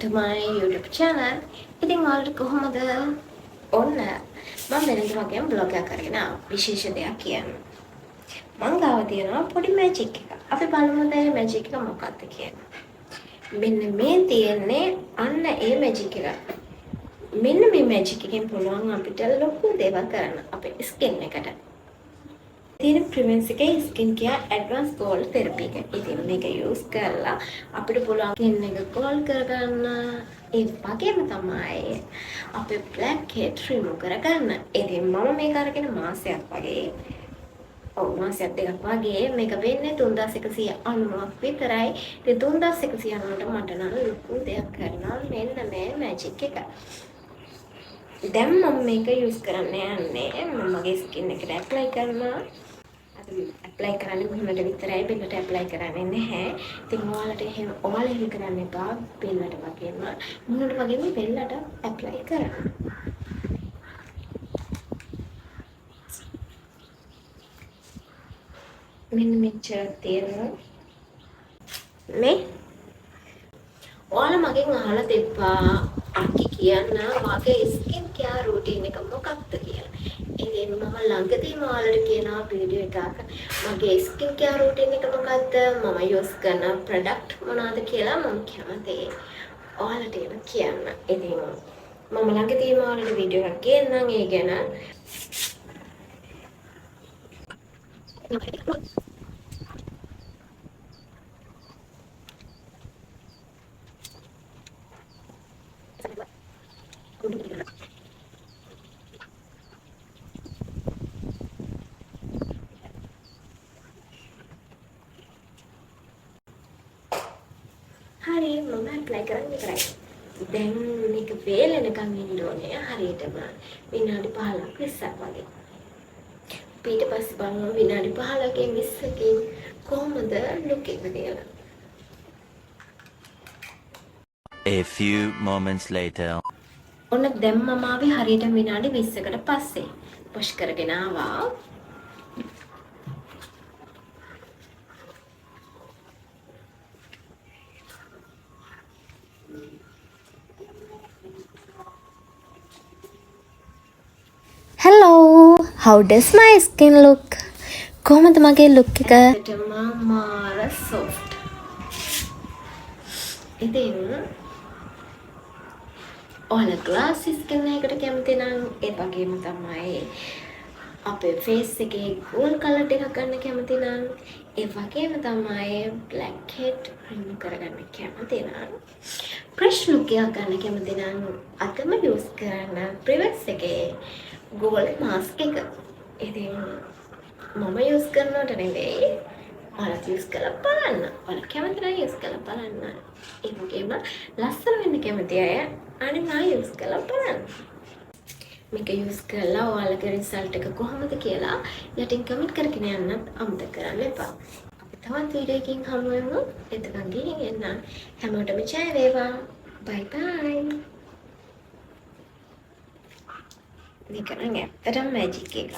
to my YouTube channel. ඉතින් ඔයාලට කොහොමද? ඔන්න මම වෙනද වගේම බ්ලොග් එකක් අරගෙන විශේෂ දෙයක් කියන්න. මං ගාව තියෙනවා පොඩි මැජික් එකක්. අපි බලමු මේ මැජික් එක මොකක්ද කියලා. මෙන්න මේ තියෙන්නේ අන්න ඒ මැජික් එක. මෙන්න මේ මැජික් එකෙන් පුළුවන් අපිට ලොකු දේවල් කරන්න අපේ ස්කින් එකට. තියෙන ප්‍රිමෙන්ස් එකේ ස්කින් කෙයාර් ඇඩ්වාන්ස් ගෝල්ඩ් තෙරපි එක. ඉතින් මේක යූස් කරලා අපිට පුළුවන් ස්කින් එක ගෝල්ඩ් කරගන්න. ඒ වගේම තමයි අපේ බ්ලැක් හෙඩ් රිමූව් කරගන්න. ඉතින් මම මේක අරගෙන මාසයක් වගේ මාසයක් දෙකක් වගේ මේක වෙන්නේ 3190ක් විතරයි. ඉතින් 3190ට මට නම් ලොකු දෙයක් කරනවා මෙන්න මේ මැජික් එක. දැන් මම මේක යූස් කරන්න යන්නේ මම මගේ ස්කින් එකට ඇප්ලයි කරනවා. ඇප්ලයි කරන්නේ මුහුණට විතරයි බෙල්ලට ඇප්ලයි කරන්නේ නැහැ. ඉතින් ඔයාලට එහෙම කරන්න එපා බෙල්ලට වගේම මුහුණට වගේම බෙල්ලට ඇප්ලයි කරන්න. මෙන්න මෙච්චර තියෙනවා. මේ ඔයාලා මගෙන් අහලා තිබ්බා අක්කි කියන්න මගේ ස්කින් කෙයාර් රූටින් එක මොකක්ද කියලා. ඉතින් මම ළඟදීම ඔයාලට කියනවා වීඩියෝ එකක් මගේ ස්කින් කෙයාර් රූටින් එක මොකක්ද මම යූස් කරන ප්‍රොඩක්ට් මොනවාද කියලා මම කැමතියි ඔයාලට ඒක කියන්න. ඉතින් මම ළඟදීම ඔයාලට වීඩියෝ එකක් ගේන්නම් ඒ ගැන. හරි මම ඇප්ලයි කරන්න ඉවරයි. දැන් මේක වේලෙනකන් ඉන්න ඕනේ හරියටම විනාඩි 15ක් 20ක් වගේ. ඊට පස්සේ බලමු විනාඩි 15කින් 20කින් කොහොමද ලුක් එක කියලා. A few moments later. ඔන්න දැන් මම ආවේ හරියට විනාඩි 20කට පස්සේ. පුෂ් කරගෙන ආවා. Hello, how does my skin look? කොහොමද මගේ look එක? මාර soft. ඉතින් ඔයාලා glass skin එකකට කැමති නම් ඒ වගේම තමයි අපේ face එකේ gold color එකක් ගන්න කැමති නම් ඒ වගේම තමයි black head remove කරගන්න කැමති නම් fresh look එකක් ගන්න කැමති නම් අතම use කරන්න Privex එකේ gold mask එක. ඉතින් මම use කරනවට නෙවෙයි ඔයාලා use කරලා බලන්න. ඔයාලා කැමති නම් use කරලා බලන්න. ඒ වගේම ලස්සන වෙන්න කැමති අය අනිත් use කරලා බලන්න. මේක use කරලා ඔයාලගේ result එක කොහොමද කියලා යටින් comment කරගෙන යන්නත් අමතක කරන්න එපා. අපි තවත් වීඩියෝ එකකින් හමු වෙමු. එතකන් ගිහින් එන්න. හැමෝටම ජය වේවා. Bye bye. මේක නම් ඇත්තටම මැජික් එකක්.